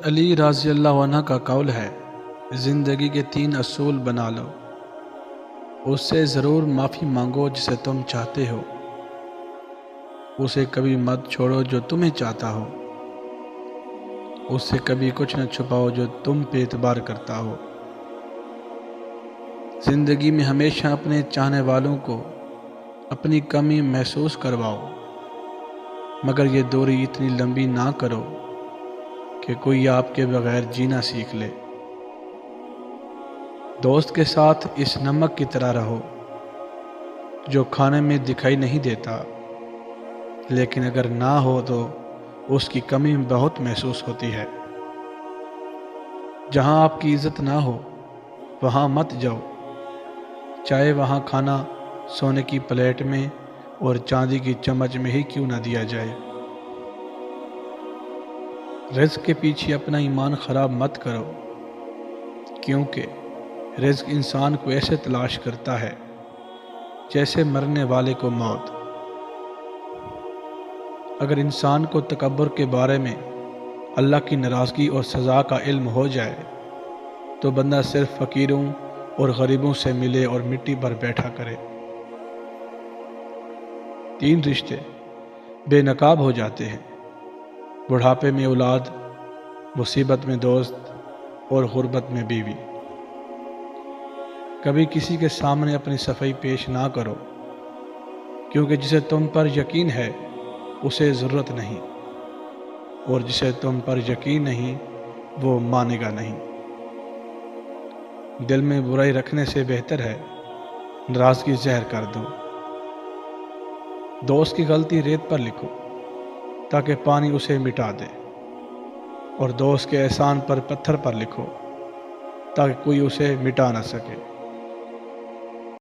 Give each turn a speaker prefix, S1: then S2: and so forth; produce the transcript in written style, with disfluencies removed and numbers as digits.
S1: علی رضی اللہ عنہ کا قول ہے، زندگی کے 3 اصول بنا لو، اس سے ضرور معافی مانگو جسے تم چاہتے ہو، اسے کبھی مت چھوڑو جو تمہیں چاہتا ہو، اس سے کبھی کچھ نہ چھپاؤ جو تم پہ اعتبار کرتا ہو۔ زندگی میں ہمیشہ اپنے چاہنے والوں کو اپنی کمی محسوس کرواؤ، مگر یہ دوری اتنی لمبی نہ کرو کہ کوئی آپ کے بغیر جینا سیکھ لے۔ دوست کے ساتھ اس نمک کی طرح رہو جو کھانے میں دکھائی نہیں دیتا، لیکن اگر نہ ہو تو اس کی کمی بہت محسوس ہوتی ہے۔ جہاں آپ کی عزت نہ ہو وہاں مت جاؤ، چاہے وہاں کھانا سونے کی پلیٹ میں اور چاندی کی چمچ میں ہی کیوں نہ دیا جائے۔ رزق کے پیچھے اپنا ایمان خراب مت کرو، کیونکہ رزق انسان کو ایسے تلاش کرتا ہے جیسے مرنے والے کو موت۔ اگر انسان کو تکبر کے بارے میں اللہ کی ناراضگی اور سزا کا علم ہو جائے تو بندہ صرف فقیروں اور غریبوں سے ملے اور مٹی پر بیٹھا کرے۔ 3 رشتے بے نقاب ہو جاتے ہیں: بڑھاپے میں اولاد، مصیبت میں دوست اور غربت میں بیوی۔ کبھی کسی کے سامنے اپنی صفائی پیش نہ کرو، کیونکہ جسے تم پر یقین ہے اسے ضرورت نہیں، اور جسے تم پر یقین نہیں وہ مانے گا نہیں۔ دل میں برائی رکھنے سے بہتر ہے ناراضگی زہر کر دو۔ دوست کی غلطی ریت پر لکھو تاکہ پانی اسے مٹا دے، اور دوست کے احسان پر پتھر پر لکھو تاکہ کوئی اسے مٹا نہ سکے۔